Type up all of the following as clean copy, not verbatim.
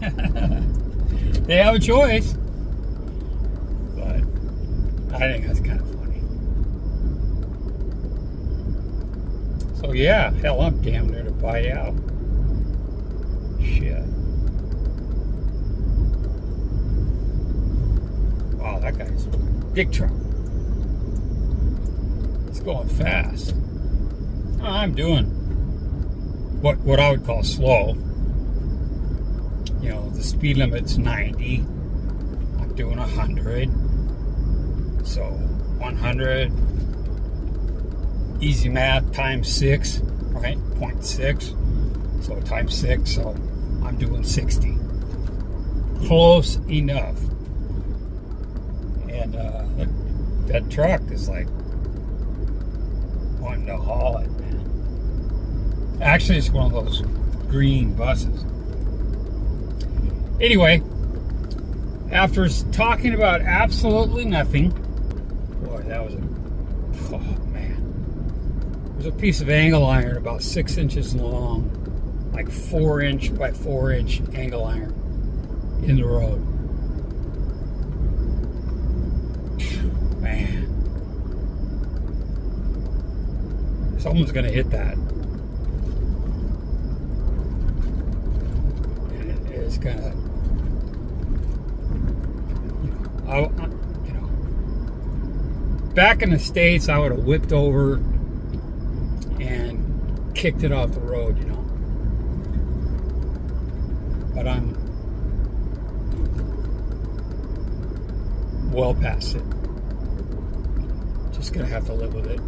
They have a choice. But I think that's kind of funny. So yeah, hell, I'm damn near to buy out. Shit. Wow, that guy's big truck. It's going fast. I'm doing what I would call slow. You know, the speed limit's 90. I'm doing 100. So 100, easy math, times 6, right? 0.6. So times 6, so I'm doing 60. Close enough. And that truck is like wanting to haul it, man. Actually, it's one of those green buses. Anyway, after talking about absolutely nothing, boy, that was oh man. It was a piece of angle iron about 6 inches long, like 4-inch by 4-inch angle iron in the road. Man. Someone's gonna hit that. And it's gonna, you know, back in the States, I would have whipped over and kicked it off the road, you know. But I'm well past it. Just gonna have to live with it.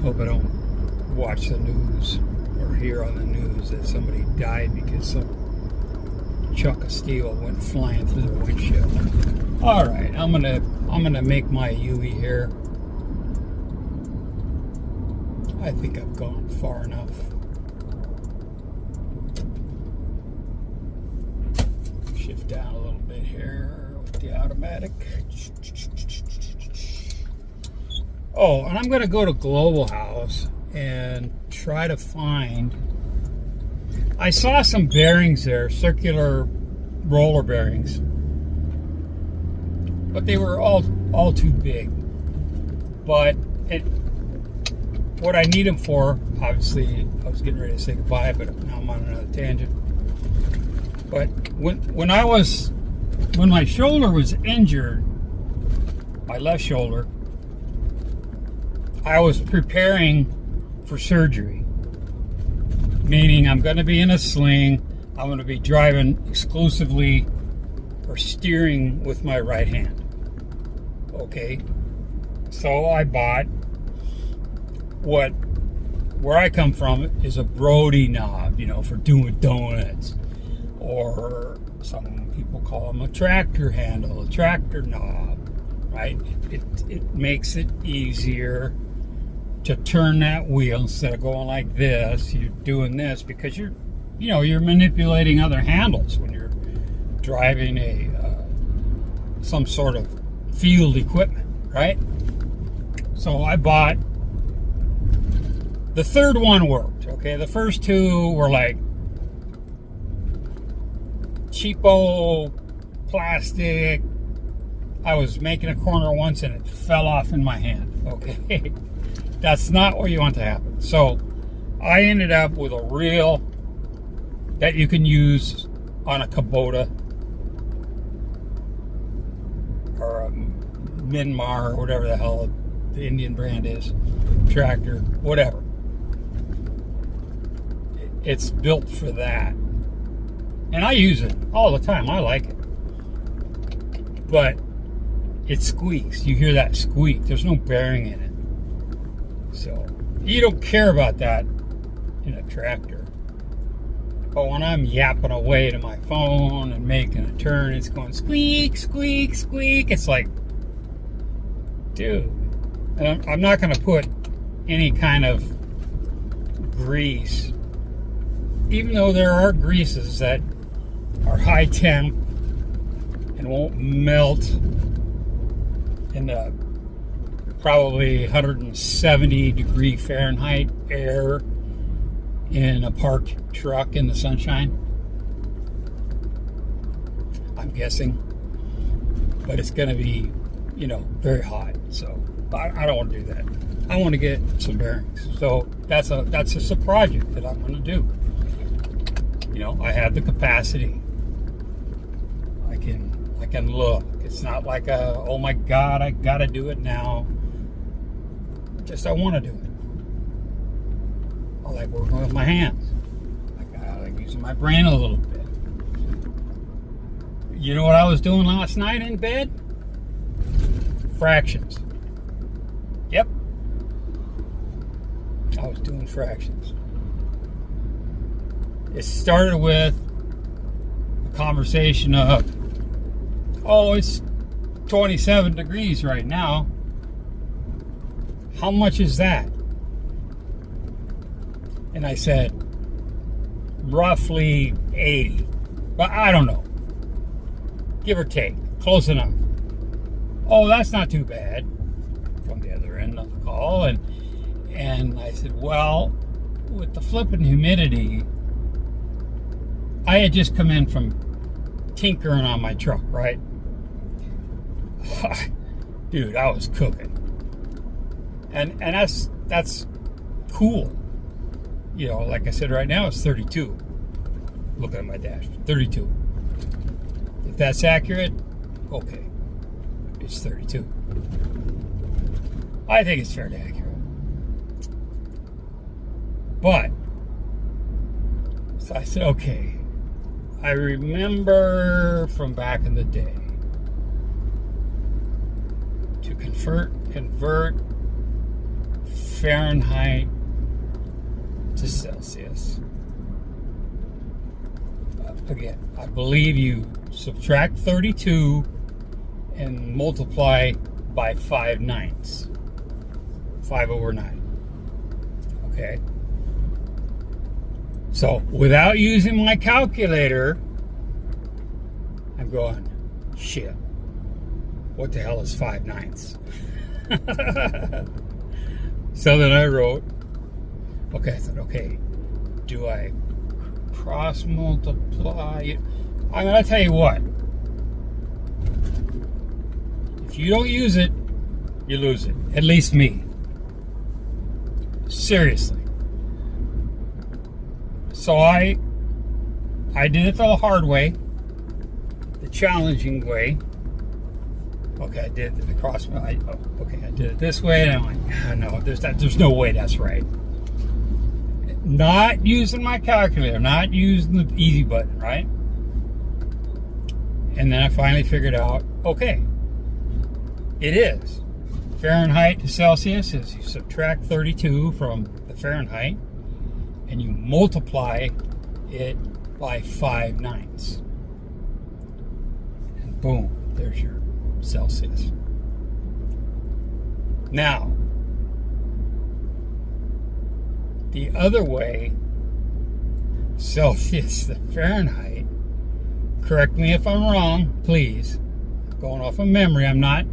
Hope I don't watch the news or hear on the news that somebody died because some chunk of steel went flying through the windshield. All right, I'm gonna make my U-E here. I think I've gone far enough. Shift down a little bit here with the automatic. Oh, and I'm going to go to Global House and try to find... I saw some bearings there, circular roller bearings. But they were all too big. But what I need them for, obviously, I was getting ready to say goodbye, but now I'm on another tangent. But when my shoulder was injured, my left shoulder, I was preparing for surgery. Meaning I'm going to be in a sling. I'm going to be driving exclusively or steering with my right hand. Okay? So I bought where I come from is a Brody knob, you know, for doing donuts. Or some people call them a tractor handle, a tractor knob, right? It makes it easier to turn that wheel instead of going like this. You're doing this because you're manipulating other handles when you're driving some sort of field equipment, right? So I bought the third one worked. Okay, the first two were like cheapo plastic. I was making a corner once and it fell off in my hand. Okay. That's not what you want to happen. So I ended up with a reel that you can use on a Kubota or a Minmar or whatever the hell the Indian brand is, tractor, whatever. It's built for that. And I use it all the time. I like it. But it squeaks. You hear that squeak. There's no bearing in it. So you don't care about that in a tractor. But when I'm yapping away to my phone and making a turn, it's going squeak, squeak, squeak. It's like, dude. And I'm not going to put any kind of grease. Even though there are greases that are high temp and won't melt in the probably 170 degree Fahrenheit air in a parked truck in the sunshine. I'm guessing. But it's going to be, very hot. So I don't want to do that. I want to get some bearings. So that's just a project that I'm going to do. I have the capacity. I can look. It's not like oh my God, I got to do it now. Just I want to do it. I like working with my hands. I like using my brain a little bit. You know what I was doing last night in bed? Fractions. Yep. I was doing fractions. It started with a conversation of, oh, it's 27 degrees right now. How much is that? And I said, roughly 80. But I don't know. Give or take. Close enough. Oh, that's not too bad. From the other end of the call. And I said, well, with the flipping humidity, I had just come in from tinkering on my truck, right? Dude, I was cooking. And that's cool. Like I said, right now it's 32. Looking at my dash, 32. If that's accurate, okay, it's 32. I think it's fairly accurate. But, so I said, okay, I remember from back in the day to convert Fahrenheit to Celsius. Again, I believe you subtract 32 and multiply by 5/9. 5/9. Okay? So, without using my calculator, I'm going, shit, what the hell is 5/9? So then I wrote, I thought, do I cross multiply? I'm going to tell you what. If you don't use it, you lose it. At least me. Seriously. So I did it the hard way, the challenging way. Okay, I did the cross. I did it this way, and I'm like, no, there's no way that's right. Not using my calculator, not using the easy button, right? And then I finally figured out, okay, it is. Fahrenheit to Celsius is you subtract 32 from the Fahrenheit, and you multiply it by 5/9. And boom, there's your Celsius. Now, the other way, Celsius to Fahrenheit, correct me if I'm wrong, please. Going off of memory, I'm not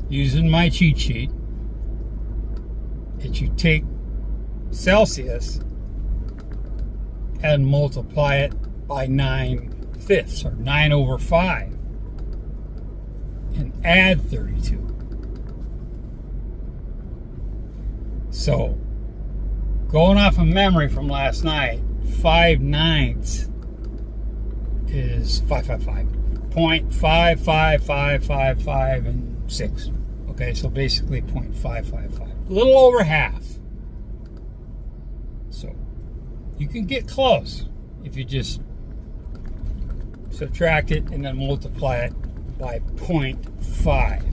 using my cheat sheet. That you take Celsius and multiply it by 9/5 or 9/5 and add 32. So, going off of memory from last night, 5/9 is 555. 0.55555 and 6. Okay, so basically 0.555. A little over half. So you can get close if you just subtract it and then multiply it by 0.5.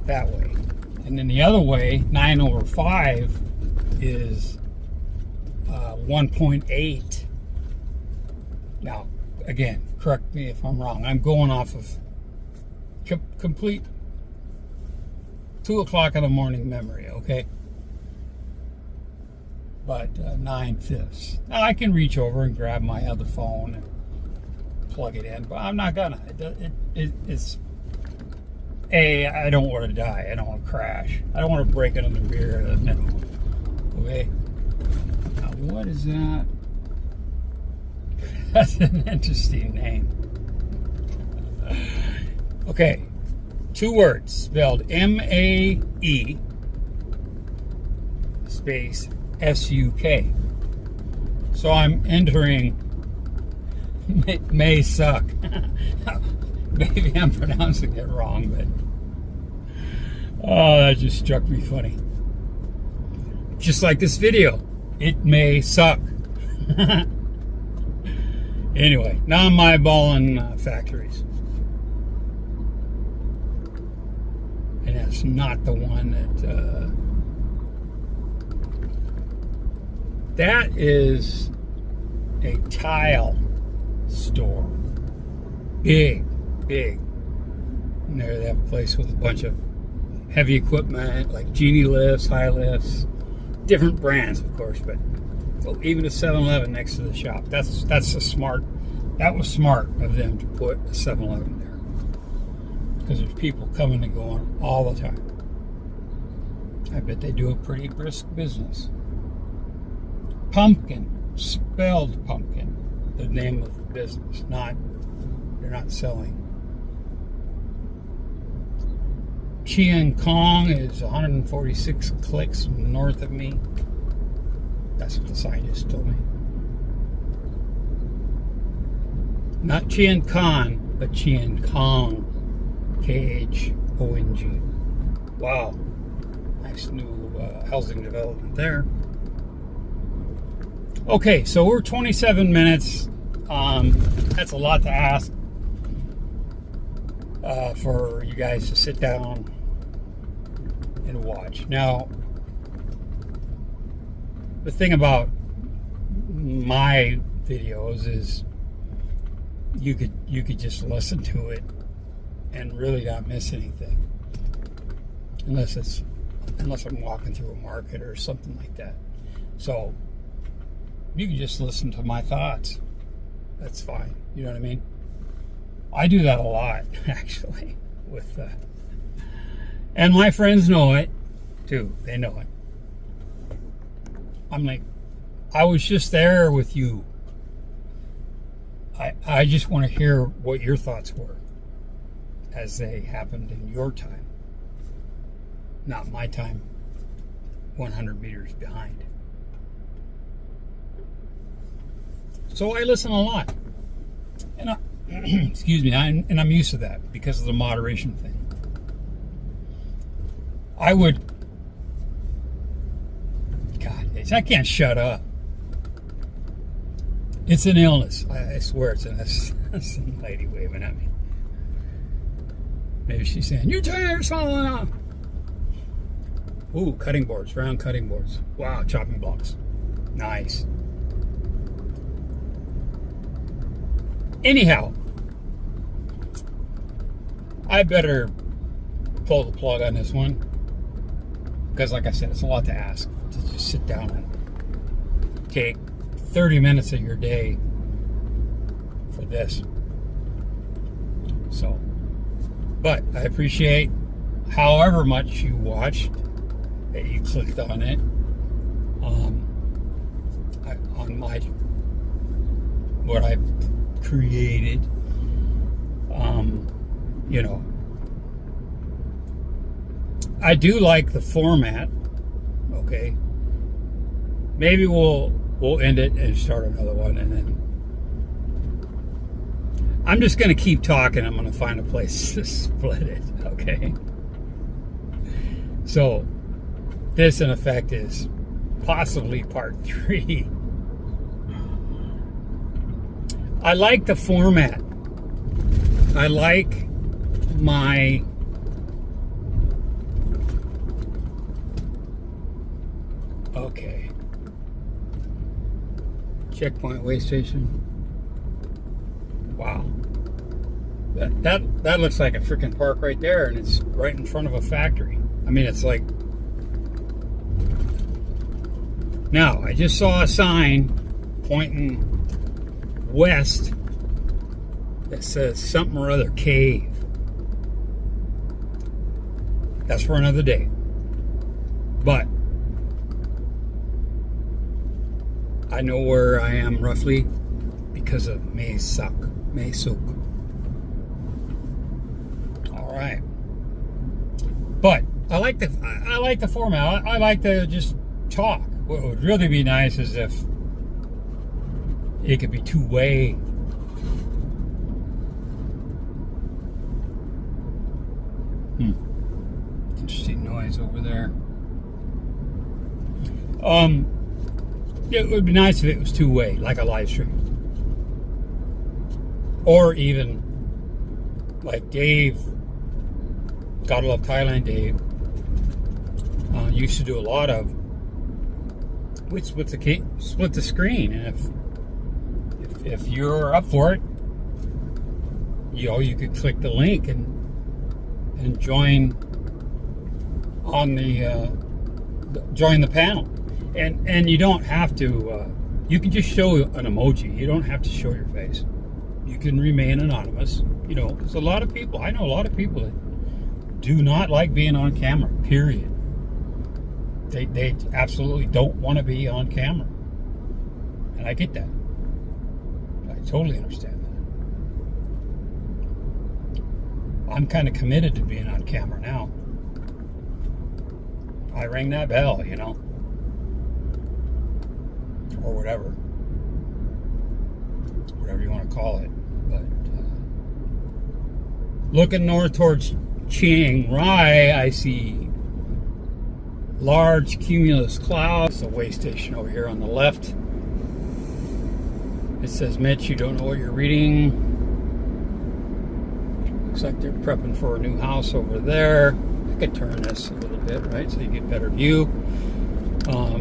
That way. And then the other way, 9/5 is 1.8. Now, again, correct me if I'm wrong. I'm going off of complete 2 o'clock in the morning memory, okay? But 9/5. Now, I can reach over and grab my other phone and plug it in, but I'm not gonna. It's I don't want to die. I don't want to crash. I don't want to break another mirror in the middle. Okay? what is that? That's an interesting name. Okay, 2 words spelled M-A-E space S-U-K. So I'm entering may suck. Maybe I'm pronouncing it wrong, but oh, that just struck me funny. Just like this video, it may suck. Anyway, now I'm eyeballing factories. And that's not the one that is a tile store. Big. And there they have a place with a bunch of heavy equipment like genie lifts, high lifts, different brands, of course, but even a 7-Eleven next to the shop. That was smart of them to put a 7-Eleven there, because there's people coming and going all the time. I bet they do a pretty brisk business. Pumpkin, spelled pumpkin, the name of the business. They're not selling. Chiang Kong is 146 clicks north of me. That's what the sign just told me. Not Chiang Khan, but Chiang Kong. K-H-O-N-G. Wow. Nice new housing development there. Okay, so we're 27 minutes. That's a lot to ask for you guys to sit down and watch. Now, the thing about my videos is you could just listen to it and really not miss anything, unless I'm walking through a market or something like that. So you can just listen to my thoughts. That's fine. You know what I mean? I do that a lot, actually, with and my friends know it too. They know it. I'm like, I was just there with you. I just want to hear what your thoughts were as they happened in your time, not my time 100 meters behind. So I listen a lot, and excuse me, I'm used to that because of the moderation thing. I can't shut up. It's an illness. I swear it's some lady waving at me. Maybe she's saying, your tire's falling off. Ooh, cutting boards, round cutting boards. Wow, chopping blocks. Nice. Anyhow, I better pull the plug on this one, because like I said, it's a lot to ask to just sit down and take 30 minutes of your day for this. So, but I appreciate however much you watched, that you clicked on it, on my, what I created. You know, I do like the format. Okay, maybe we'll end it and start another one, and then I'm just going to keep talking. I'm going to find a place to split it. Okay, so this in effect is possibly part 3. I like the format. I like my okay. Checkpoint way station. Wow. That looks like a freaking park right there, and it's right in front of a factory. I mean, it's like, now I just saw a sign pointing west that says something or other cave. That's for another day. But I know where I am roughly because of May Sook. All right. But I like the format. I like to just talk. What would really be nice is if it could be two-way. Interesting noise over there. It would be nice if it was two-way, like a live stream. Or even like Dave, gotta love Thailand Dave, used to do a lot of split the screen, and if you're up for it, you could click the link and join on join the panel, and you don't have to. You can just show an emoji. You don't have to show your face. You can remain anonymous. There's a lot of people. I know a lot of people that do not like being on camera. Period. They absolutely don't want to be on camera, and I get that. I totally understand that. I'm kind of committed to being on camera now. I rang that bell, or whatever you want to call it. But looking north towards Chiang Rai, I see large cumulus clouds. The way station over here on the left. It says, Mitch, you don't know what you're reading. Looks like they're prepping for a new house over there. I could turn this a little bit, right, so you get better view.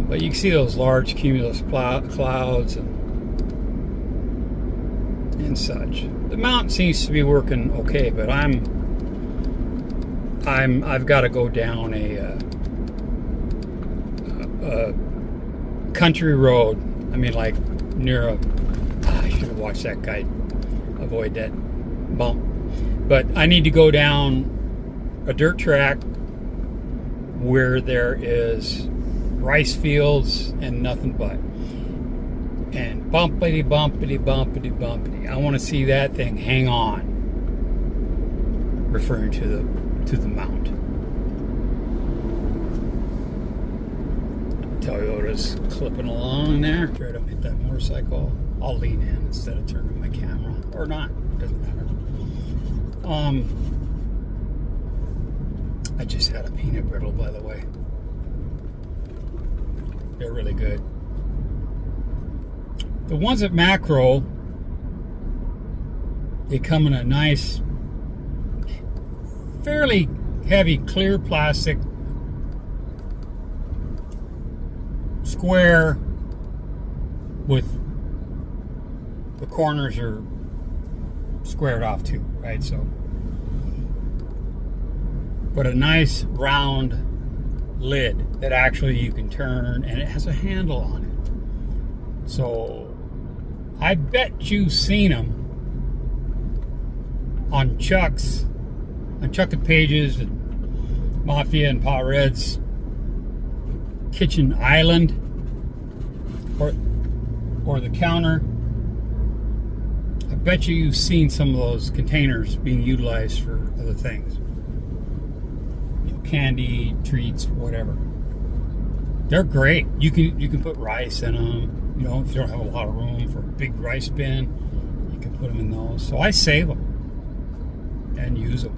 But you can see those large cumulus clouds and such. The mountain seems to be working okay, but I've got to go down a country road. I mean, like near I should have watched that guy avoid that bump. But I need to go down a dirt track where there is rice fields and nothing but. And bumpity, bumpity, bumpity, bumpity. I want to see that thing hang on. Referring to the mount. Toyota's clipping along there. Try to hit that motorcycle. I'll lean in instead of turning my camera. Or not. It doesn't matter. I just had a peanut brittle, by the way. They're really good. The ones at Macro, they come in a nice, fairly heavy clear plastic square with the corners are squared off too, right? So, but a nice round lid that actually you can turn, and it has a handle on it. So I bet you've seen them on Chuck's, on Chuck and Page's and Mafia and Pa Red's kitchen island, or the counter. I bet you've seen some of those containers being utilized for other things. Candy, treats, whatever. They're great. You can put rice in them. If you don't have a lot of room for a big rice bin, you can put them in those. So I save them and use them.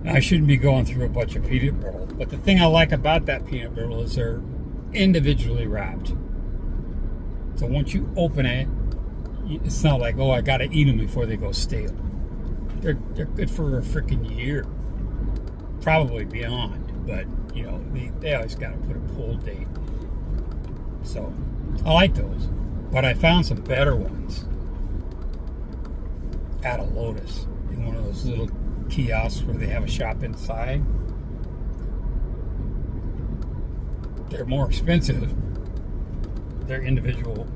Now, I shouldn't be going through a bunch of peanut brittle, but the thing I like about that peanut brittle is they're individually wrapped. So once you open it, it's not like, I got to eat them before they go stale. They're good for a freaking year. Probably beyond, but they always got to put a pull date. So I like those, but I found some better ones at a Lotus in one of those little kiosks where they have a shop inside. They're more expensive. They're individual,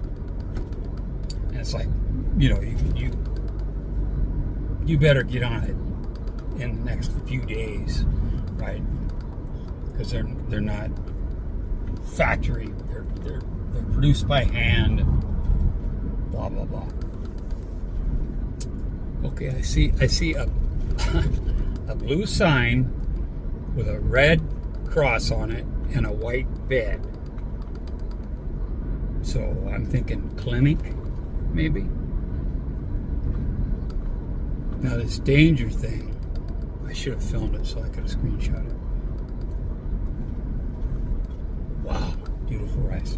and it's like you better get on it in the next few days, right? Because they're not factory. They're produced by hand, blah blah blah. Okay, I see a a blue sign with a red cross on it and a white bed. So I'm thinking clinic, maybe. Now this danger thing, I should have filmed it so I could have screenshot it. Wow, beautiful rice.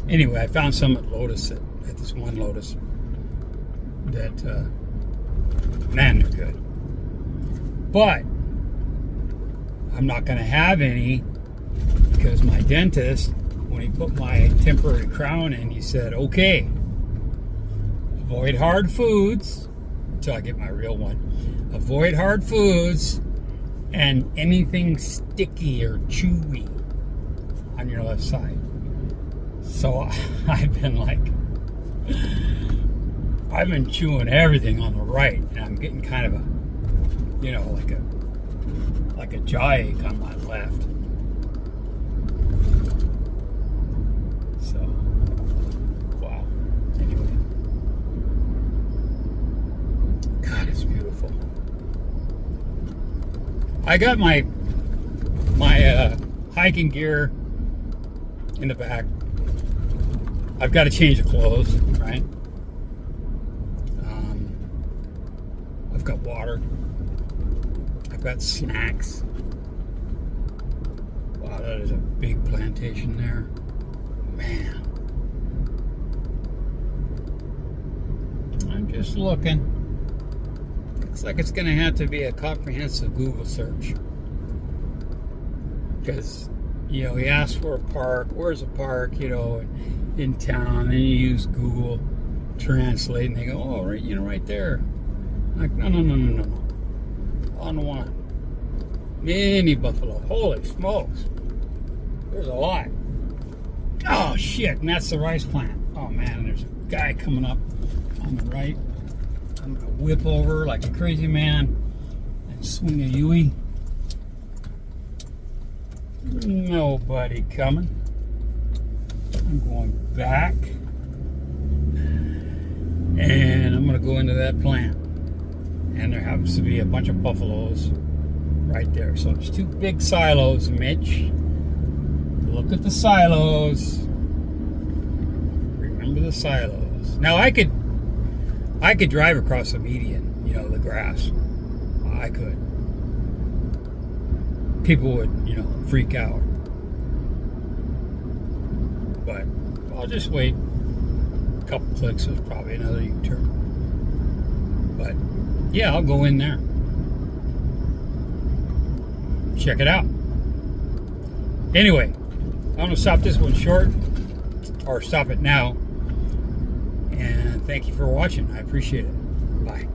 Anyway, I found some at Lotus, at this one Lotus, that, man, they're good. But I'm not going to have any because my dentist, when he put my temporary crown in, he said, okay, avoid hard foods until I get my real one. Avoid hard foods and anything sticky or chewy on your left side. So I've been chewing everything on the right, and I'm getting kind of a, like a jaw ache on my left. So, wow. Anyway, God, it's beautiful. I got my hiking gear in the back. I've got to change the clothes, right? I've got water. I've got snacks. Wow, that is a big plantation there. Man. I'm just looking. Looks like it's going to have to be a comprehensive Google search. Because, he asks for a park. Where's a park, in town? And you use Google Translate, and they go, oh, right, right there. Like, no. On one. Mini buffalo. Holy smokes. There's a lot. Oh, shit. And that's the rice plant. Oh, man. There's a guy coming up on the right. I'm going to whip over like a crazy man and swing a Yui. Nobody coming. I'm going back. And I'm going to go into that plant. And there happens to be a bunch of buffaloes right there. So there's two big silos, Mitch. Look at the silos. Remember the silos. Now I could drive across the median, the grass. I could. People would, freak out. But I'll just wait. A couple clicks is probably another U-turn. But yeah, I'll go in there. Check it out. Anyway, I'm going to stop this one short, or stop it now. And thank you for watching. I appreciate it. Bye.